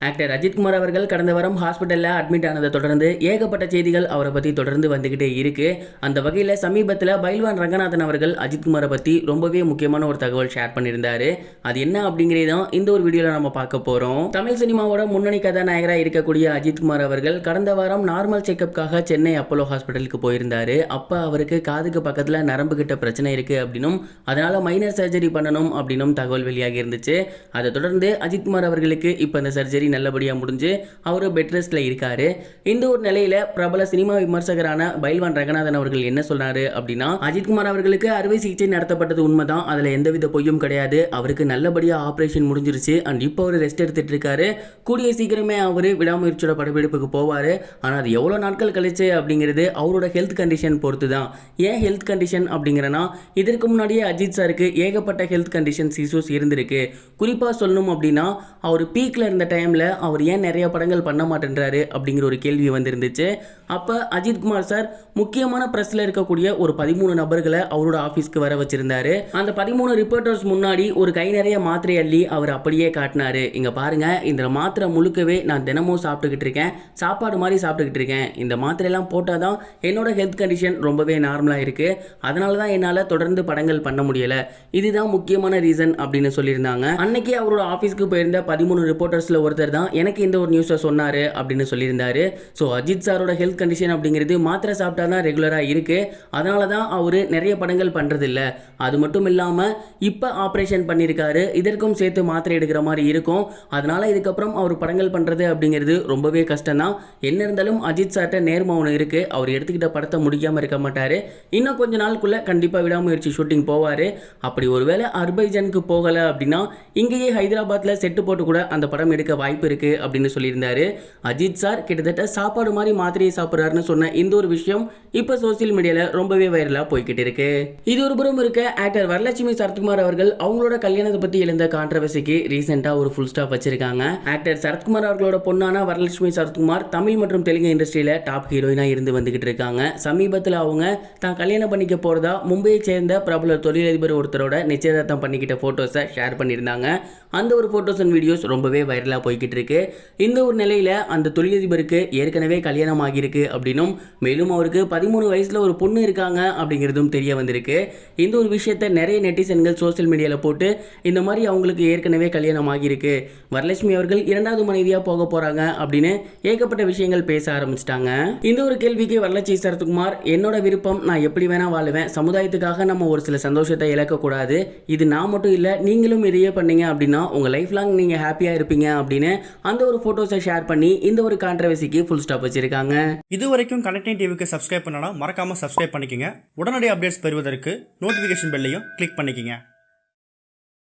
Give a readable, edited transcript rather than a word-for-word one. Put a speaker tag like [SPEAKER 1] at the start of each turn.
[SPEAKER 1] Actor Ajithkumar அவர்கள் கடந்த வாரம் ஹாஸ்பிட்டலில் அட்மிட் ஆனதை தொடர்ந்து ஏகப்பட்ட செய்திகள் அவரை பற்றி தொடர்ந்து வந்துக்கிட்டே இருக்கு. அந்த வகையில் சமீபத்தில் பைல்வான் ரங்கநாதன் அவர்கள் அஜித்குமாரை பற்றி ரொம்பவே முக்கியமான ஒரு தகவல் ஷேர் பண்ணியிருந்தாரு. அது என்ன அப்படிங்கிறதான் இந்த ஒரு வீடியோவில் நம்ம பார்க்க போகிறோம். தமிழ் சினிமாவோட முன்னணி கதாநாயகராக இருக்கக்கூடிய அஜித்குமார் அவர்கள் கடந்த வாரம் நார்மல் செக்கப்புக்காக சென்னை அப்போலோ ஹாஸ்பிட்டலுக்கு போயிருந்தாரு. அப்போ அவருக்கு காதுக்கு பக்கத்தில் நரம்பு கிட்ட பிரச்சனை இருக்குது அப்படின்னும் அதனால் மைனர் சர்ஜரி பண்ணணும் அப்படின்னும் தகவல் வெளியாகி இருந்துச்சு. அதை தொடர்ந்து அஜித்குமார் அவர்களுக்கு இப்போ இந்த சர்ஜரி நல்லபடியா முடிஞ்சு அவர் பெட் ரெஸ்ட்ல இருக்காரு. இந்த ஒரு நிலையில பிரபல சினிமா விமர்சகரான பைல்வான் ரங்கநாதன் அவர்கள் என்ன சொன்னாரு அப்படின்னா, அஜித்குமார் அவர்களுக்கு அறுவை சிகிச்சை நடத்தப்பட்டது உண்மைதான், அதுல எந்தவித பொய்யும் கிடையாது. அவருக்கு நல்லபடியா ஆபரேஷன் முடிஞ்சிருச்சு அண்ட் இப்போ அவர் ரெஸ்ட் எடுத்துட்டு இருக்காரு. கூடிய சீக்கிரமே அவர் விடாமுயற்சியோட படப்பிடிப்புக்கு போவாரு. ஆனா அது எவ்வளவு நாட்கள் கழிச்சு அப்படிங்கிறது அவரோட ஹெல்த் கண்டிஷன் பொறுத்து தான். ஏன் ஹெல்த் கண்டிஷன் அப்படிங்கிறனா, இதற்கு முன்னாடியே அஜித் சாருக்கு ஏகப்பட்ட ஹெல்த் கண்டிஷன்ஸ் இஷ்யூஸ் இருந்திருக்கு. குறிப்பா சொல்லணும் அப்படின்னா, அவர் பீக்ல இருந்த டைம்ல அவர் ஏன் நிறைய படங்கள் பண்ண மாட்டேன்றாரு அப்படிங்கிற ஒரு கேள்வி வந்திருந்துச்சு. அப்ப அஜித்குமார் சார் முக்கியமான பிரஸ்ல இருக்கக்கூடிய ஒரு 13 நபர்களை அவரோட ஆபீஸ்க்கு வர வச்சிருந்தாரு. அந்த 13 ரிப்போர்ட்டர்ஸ் முன்னாடி ஒரு கை நிறைய மாத்திரை அள்ளி அவர் அப்படியே காட்டினாரு. இங்க பாருங்க, இந்த மாத்திரை முழுக்கவே நான் தினமும் சாப்பிட்டுக்கிட்டு இருக்கேன், சாப்பாடு மாதிரி சாப்பிட்டுக்கிட்டு இருக்கேன். இந்த மாத்திரை எல்லாம் போட்டாதான் என்னோட ஹெல்த் கண்டிஷன் ரொம்பவே நார்மலா இருக்கு, அதனாலதான் என்னால தொடர்ந்து படங்கள் பண்ண முடியல, இதுதான் முக்கியமான ரீசன் அப்படின்னு சொல்லியிருந்தாங்க. அன்னைக்கு அவரோட ஆபீஸ்க்கு போயிருந்த 13 ரிப்போர்ட்டர்ஸ்ல ஒருத்தர் தான் எனக்கு இந்த ஒரு நியூஸை சொன்னாரு அப்படின்னு சொல்லியிருந்தாரு. ஸோ அஜித் சாரோட ஹெல்த் கண்டிஷன் அப்படிங்கிறது மாத்திரை சாப்பிட்டா தான் ரெகுலராக இருக்கு, அதனால தான் அவர் நிறைய படங்கள் பண்ணுறதில்ல. அது மட்டும் இல்லாமல் இப்போ ஆப்ரேஷன் பண்ணியிருக்காரு, இதற்கும் சேர்த்து மாத்திரை எடுக்கிற மாதிரி இருக்கும். அதனால இதுக்கப்புறம் அவர் படங்கள் பண்ணுறது அப்படிங்கிறது ரொம்பவே கஷ்டம் தான். என்ன இருந்தாலும் அஜித் சார்ட்ட நேர்மை ஒன்று இருக்கு, அவர் எடுத்துக்கிட்ட படத்தை முடிக்காமல் இருக்க மாட்டார். இன்னும் கொஞ்ச நாளுக்குள்ள கண்டிப்பாக விடாமுயற்சி ஷூட்டிங் போவார். அப்படி ஒருவேளை அர்பைஜானுக்கு போகலை அப்படின்னா இங்கேயே ஹைதராபாத்தில் செட்டு போட்டு கூட அந்த படம் எடுக்க வாய்ப்பு இருக்கு அப்படின்னு சொல்லியிருந்தாரு. அஜித் சார் கிட்டத்தட்ட சாப்பாடு மாதிரி மாத்திரையை சாப்பிட்றாருன்னு சொன்ன இந்த ஒரு விஷயம் இப்போ சோசியல் மீடியால ரொம்பவே வைரலா போய்கிட்டு இருக்கு. இது ஒரு புறம் இருக்க, ஆக்டர் வரலட்சுமி சரத்குமார் அவர்கள் அவங்களோட கல்யாணத்தை பத்தி எழுந்த கான்ட்ரவர்சிக்கு ரீசெண்டா ஒரு ஃபுல் ஸ்டாப் வச்சிருக்காங்க. ஆக்டர் சரத்குமார் அவர்களோட பொண்ணான வரலட்சுமி சரத்குமார் தமிழ் மற்றும் தெலுங்கு இண்டஸ்ட்ரியில டாப் ஹீரோயினா இருந்து வந்துகிட்டு இருக்காங்க. சமீபத்தில் அவங்க தான் கல்யாணம் பண்ணிக்க போறதா மும்பையை சேர்ந்த பிரபல தொழிலதிபர் ஒருத்தரோட நிச்சயதார்த்தம் பண்ணிக்கிட்ட போட்டோஸை ஷேர் பண்ணியிருந்தாங்க. அந்த ஒரு போட்டோஸ் அண்ட் வீடியோஸ் ரொம்பவே வைரலா போய்கிட்டு இருக்கு. இந்த ஒரு நிலையில அந்த தொழிலதிபருக்கு ஏற்கனவே கல்யாணம் ஆகியிருக்கு அப்படின்னும் மேலும் அவருக்கு 13 வயசுல ஒரு பொண்ணு இருக்காங்க அப்படிங்கிறதும் தெரிய வந்திருக்கு. இந்த ஒரு விஷயத்தை நிறைய நெட்டிசன்கள் சோசியல் மீடியால போட்டு இந்த மாதிரி அவங்களுக்கு ஏற்கனவே கல்யாணம் ஆகியிருக்கு, வரலட்சுமி அவர்கள் 2வது மனைவியா போக போறாங்க அப்படின்னு ஏகப்பட்ட விஷயங்கள் பேச ஆரம்பிச்சிட்டாங்க. இந்த ஒரு கேள்விக்கு வரலட்சுமி சரத்குமார், என்னோட விருப்பம், நான் எப்படி வேணா வாழுவேன், சமுதாயத்துக்காக நம்ம ஒரு சில சந்தோஷத்தை இழக்கக்கூடாது, இது நான் மட்டும் இல்லை நீங்களும் இதையே பண்ணீங்க அப்படின்னா உங்க லைஃப் லாங் நீங்க ஹாப்பியா இருப்பீங்க அப்படின்னு அந்த ஒரு போட்டோஸை ஷேர் பண்ணி இந்த ஒரு கான்ட்ரவர்சிக்கு ஃபுல் ஸ்டாப் வச்சிருக்காங்க.
[SPEAKER 2] இதுவரைக்கும் கனெக்டிங் டிவிக்கு சப்ஸ்கிரைப் பண்ணனா மறக்காம சப்ஸ்கிரைப் பண்ணிக்கங்க. உடனடி அப்டேட்ஸ் பெறுவதற்கு நோட்டிஃபிகேஷன் பெல்லையும் கிளிக் பண்ணிக்கங்க.